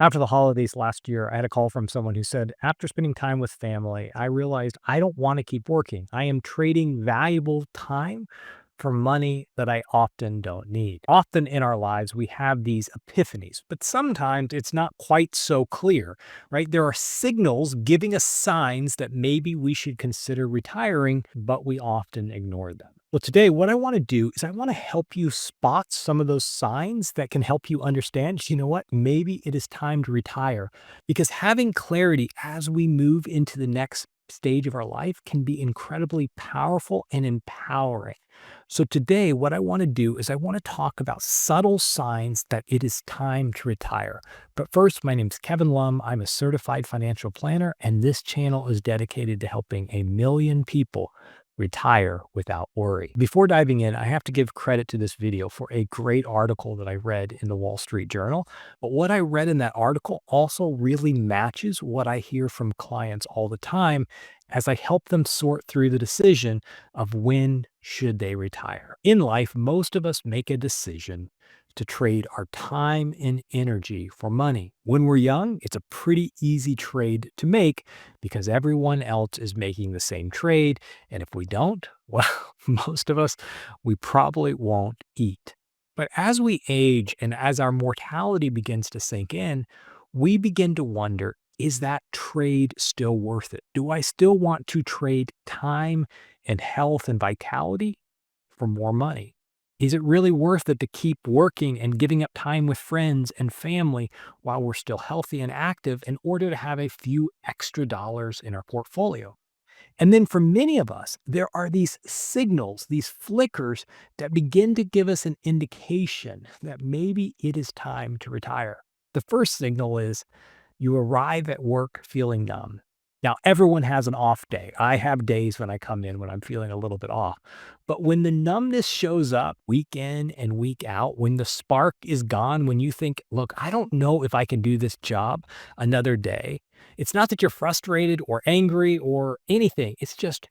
After the holidays last year, I had a call from someone who said, after spending time with family, I realized I don't want to keep working. I am trading valuable time for money that I often don't need. Often in our lives, we have these epiphanies, but sometimes it's not quite so clear, right? There are signals giving us signs that maybe we should consider retiring, but we often ignore them. Well, today, what I want to do is I want to help you spot some of those signs that can help you understand, you know what, maybe it is time to retire. Because having clarity as we move into the next stage of our life can be incredibly powerful and empowering. So, today, what I want to do is I want to talk about subtle signs that it is time to retire. But first, my name is Kevin Lum. I'm a certified financial planner, and this channel is dedicated to helping a million people retire without worry. Before diving in, I have to give credit to this video for a great article that I read in the Wall Street Journal. But what I read in that article also really matches what I hear from clients all the time as I help them sort through the decision of when should they retire. In life, most of us make a decision to trade our time and energy for money. When we're young, it's a pretty easy trade to make because everyone else is making the same trade. And if we don't, well, most of us, we probably won't eat. But as we age and as our mortality begins to sink in, we begin to wonder, is that trade still worth it? Do I still want to trade time and health and vitality for more money? Is it really worth it to keep working and giving up time with friends and family while we're still healthy and active in order to have a few extra dollars in our portfolio? And then for many of us, there are these signals, these flickers that begin to give us an indication that maybe it is time to retire. The first signal is you arrive at work feeling numb. Now, everyone has an off day. I have days when I come in when I'm feeling a little bit off. But when the numbness shows up week in and week out, when the spark is gone, when you think, look, I don't know if I can do this job another day, it's not that you're frustrated or angry or anything. It's just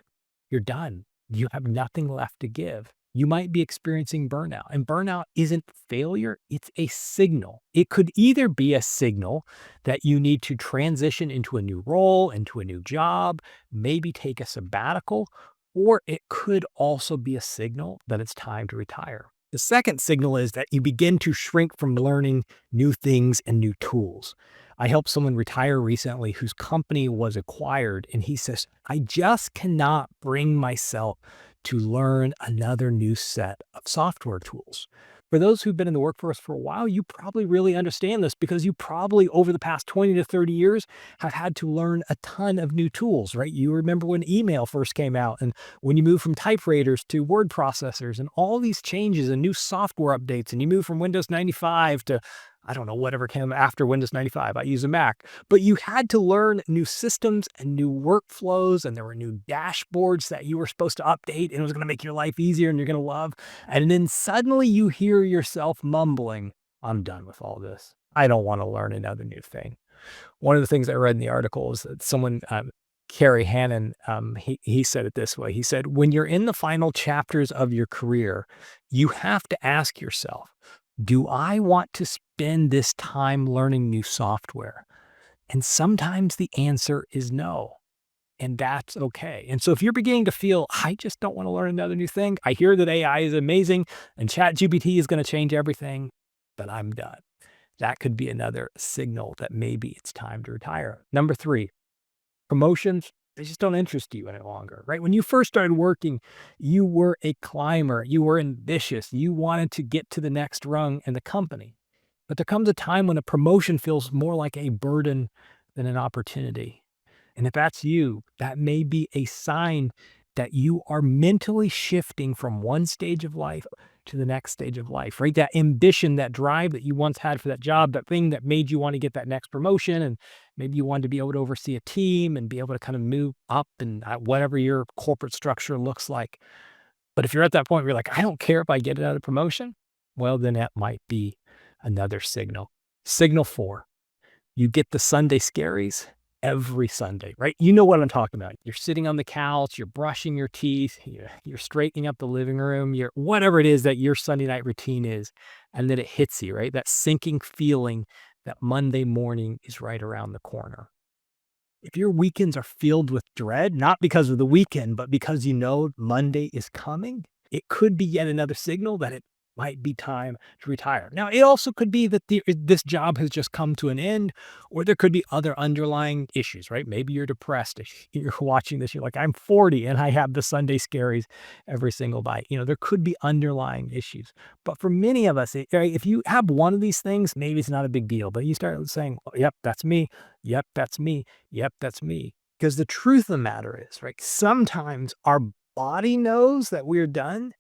you're done. You have nothing left to give. You might be experiencing burnout, and burnout isn't failure, it's a signal. It could either be a signal that you need to transition into a new role, into a new job, maybe take a sabbatical, or it could also be a signal that it's time to retire. The second signal is that you begin to shrink from learning new things and new tools. I helped someone retire recently whose company was acquired, and he says, I just cannot bring myself to learn another new set of software tools. For those who've been in the workforce for a while, you probably really understand this because you probably over the past 20 to 30 years have had to learn a ton of new tools, right? You remember when email first came out and when you moved from typewriters to word processors and all these changes and new software updates, and you moved from Windows 95 to I don't know, whatever came after Windows 95. I use a Mac. But you had to learn new systems and new workflows, and there were new dashboards that you were supposed to update, and it was going to make your life easier and you're going to love. And then suddenly you hear yourself mumbling, I'm done with all this. I don't want to learn another new thing. One of the things I read in the article is that someone, Carrie Hannon, he said it this way. He said, when you're in the final chapters of your career, you have to ask yourself, do I want to spend this time learning new software? And sometimes the answer is no. And that's okay. And so if you're beginning to feel, I just don't want to learn another new thing, I hear that AI is amazing and ChatGPT is going to change everything, but I'm done. That could be another signal that maybe it's time to retire. Number three, promotions, they just don't interest you any longer, right? When you first started working, you were a climber, you were ambitious, you wanted to get to the next rung in the company. But there comes a time when a promotion feels more like a burden than an opportunity. And if that's you, that may be a sign that you are mentally shifting from one stage of life to the next stage of life, right? That ambition, that drive that you once had for that job, that thing that made you want to get that next promotion. And maybe you wanted to be able to oversee a team and be able to kind of move up and whatever your corporate structure looks like. But if you're at that point where you're like, I don't care if I get another promotion, well, then that might be another signal. Signal four, you get the Sunday Scaries every Sunday, right? You know what I'm talking about. You're sitting on the couch, you're brushing your teeth, you're straightening up the living room, you're whatever it is that your Sunday night routine is, and then it hits you, right? That sinking feeling that Monday morning is right around the corner. If your weekends are filled with dread, not because of the weekend, but because you know Monday is coming, it could be yet another signal that it might be time to retire. Now, it also could be that this job has just come to an end, or there could be other underlying issues, right? Maybe you're depressed. If you're watching this, you're like, I'm 40 and I have the Sunday scaries every single night. There could be underlying issues. But for many of us, right, if you have one of these things, maybe it's not a big deal. But you start saying, oh, yep, that's me. Yep, that's me. Yep, that's me. Because the truth of the matter is, right, sometimes our body knows that we're done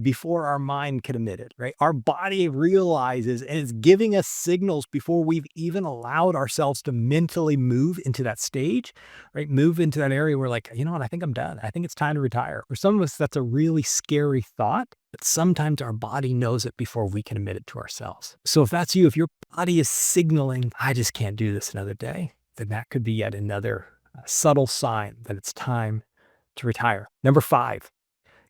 before our mind can admit it, right? Our body realizes and is giving us signals before we've even allowed ourselves to mentally move into that stage, right? Move into that area where like, you know what, I think I'm done. I think it's time to retire. For some of us, that's a really scary thought, but sometimes our body knows it before we can admit it to ourselves. So if that's you, if your body is signaling, I just can't do this another day, then that could be yet another subtle sign that it's time to retire. Number 5,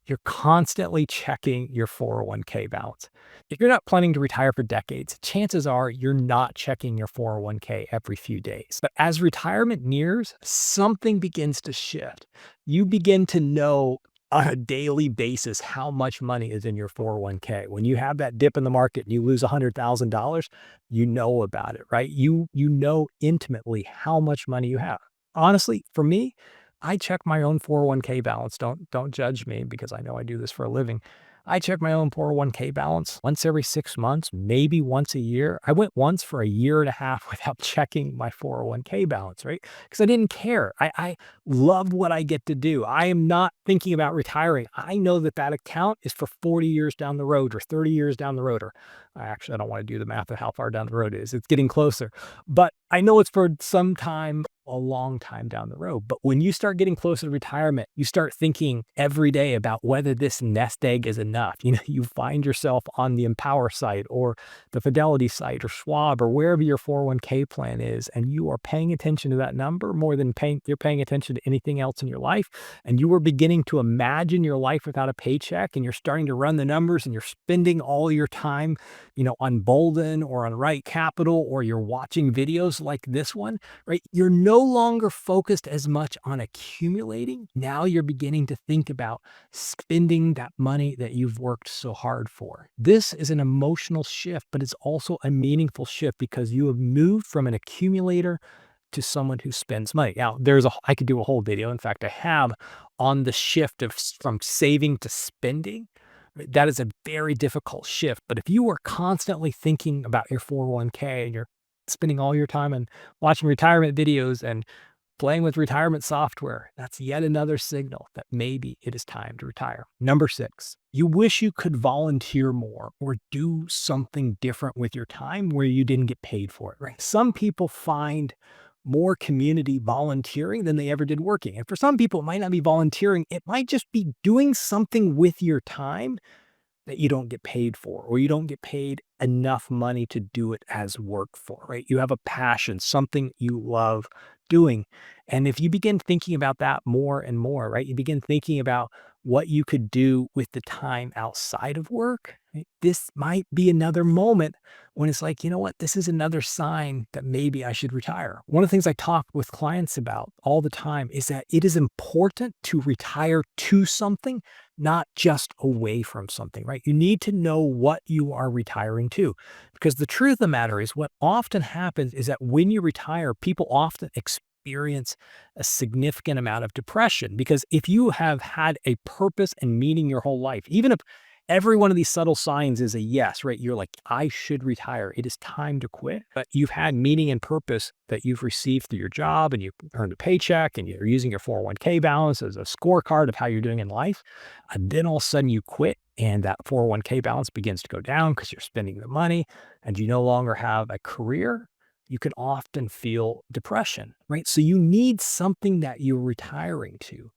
you're constantly checking your 401k balance. If you're not planning to retire for decades, chances are you're not checking your 401k every few days. But as retirement nears, something begins to shift. You begin to know on a daily basis how much money is in your 401k. When you have that dip in the market and you lose $100,000, you know about it, right? You know intimately how much money you have. Honestly, for me, I check my own 401k balance. Don't judge me because I know I do this for a living. I check my own 401k balance once every 6 months, maybe once a year. I went once for a year and a half without checking my 401k balance, right? Because I didn't care. I love what I get to do. I am not thinking about retiring. I know that that account is for 40 years down the road or 30 years down the road. Or I don't want to do the math of how far down the road it is. It's getting closer. But I know it's for some time, a long time down the road. But when you start getting closer to retirement, you start thinking every day about whether this nest egg is enough. You find yourself on the Empower site or the Fidelity site or Schwab or wherever your 401k plan is, and you are paying attention to that number more than you're paying attention to anything else in your life. And you are beginning to imagine your life without a paycheck, and you're starting to run the numbers, and you're spending all your time, on Bolden or on Right Capital, or you're watching videos like this one, right? You're no longer focused as much on accumulating. Now you're beginning to think about spending that money that you've worked so hard for. This is an emotional shift, but it's also a meaningful shift because you have moved from an accumulator to someone who spends money. Now, I could do a whole video. In fact, I have on the shift from saving to spending. Right? That is a very difficult shift. But if you are constantly thinking about your 401k and you're spending all your time and watching retirement videos and playing with retirement software, that's yet another signal that maybe it is time to retire. Number 6, you wish you could volunteer more or do something different with your time where you didn't get paid for it, right? Some people find more community volunteering than they ever did working. And for some people, it might not be volunteering. It might just be doing something with your time that you don't get paid for, or you don't get paid enough money to do it as work for, right? You have a passion, something you love doing. And if you begin thinking about that more and more, right, you begin thinking about what you could do with the time outside of work, right? This might be another moment when it's like, you know what, this is another sign that maybe I should retire. One of the things I talk with clients about all the time is that it is important to retire to something, not just away from something, right? You need to know what you are retiring to, because the truth of the matter is what often happens is that when you retire, people often experience a significant amount of depression, because if you have had a purpose and meaning your whole life, even if every one of these subtle signs is a yes, right? You're like, I should retire. It is time to quit. But you've had meaning and purpose that you've received through your job, and you've earned a paycheck, and you're using your 401k balance as a scorecard of how you're doing in life. And then all of a sudden you quit, and that 401k balance begins to go down because you're spending the money and you no longer have a career. You can often feel depression, right? So you need something that you're retiring to.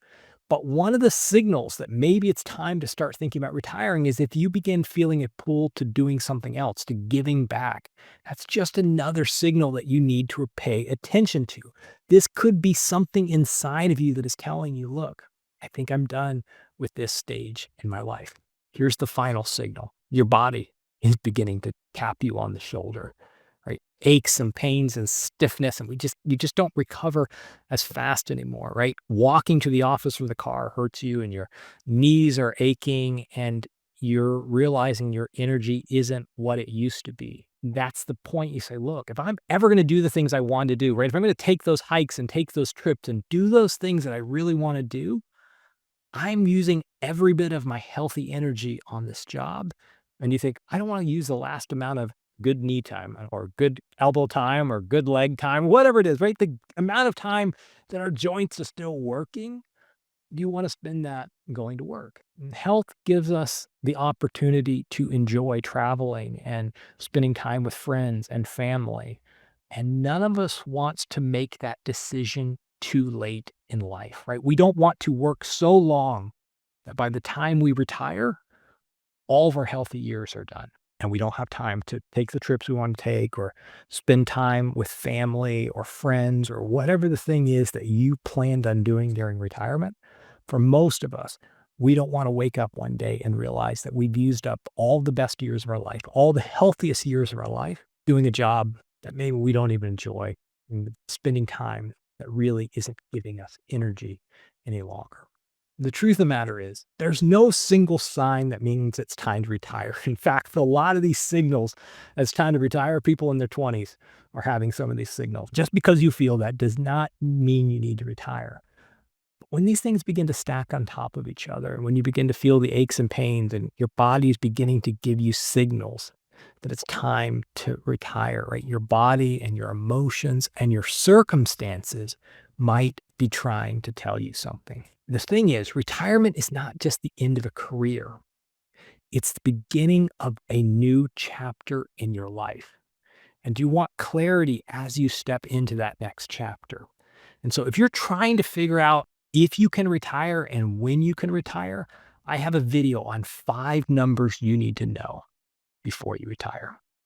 But one of the signals that maybe it's time to start thinking about retiring is if you begin feeling a pull to doing something else, to giving back. That's just another signal that you need to pay attention to. This could be something inside of you that is telling you, look, I think I'm done with this stage in my life. Here's the final signal. Your body is beginning to tap you on the shoulder, right? aches and pains and stiffness, and you just don't recover as fast anymore, right? Walking to the office from the car hurts you, and your knees are aching, and you're realizing your energy isn't what it used to be. That's the point. You say, look, if I'm ever going to do the things I want to do, right? If I'm going to take those hikes and take those trips and do those things that I really want to do, I'm using every bit of my healthy energy on this job. And you think, I don't want to use the last amount of good knee time or good elbow time or good leg time, whatever it is, right? The amount of time that our joints are still working, do you want to spend that going to work? And health gives us the opportunity to enjoy traveling and spending time with friends and family. And none of us wants to make that decision too late in life, right? We don't want to work so long that by the time we retire, all of our healthy years are done. And we don't have time to take the trips we want to take or spend time with family or friends or whatever the thing is that you planned on doing during retirement. For most of us, we don't want to wake up one day and realize that we've used up all the best years of our life, all the healthiest years of our life, doing a job that maybe we don't even enjoy, and spending time that really isn't giving us energy any longer. The truth of the matter is, there's no single sign that means it's time to retire. In fact, a lot of these signals as time to retire, people in their 20s are having some of these signals. Just because you feel that does not mean you need to retire. But when these things begin to stack on top of each other, and when you begin to feel the aches and pains, and your body is beginning to give you signals that it's time to retire, right? Your body and your emotions and your circumstances might be trying to tell you something. The thing is, retirement is not just the end of a career. It's the beginning of a new chapter in your life. And you want clarity as you step into that next chapter. And so if you're trying to figure out if you can retire and when you can retire, I have a video on 5 numbers you need to know before you retire.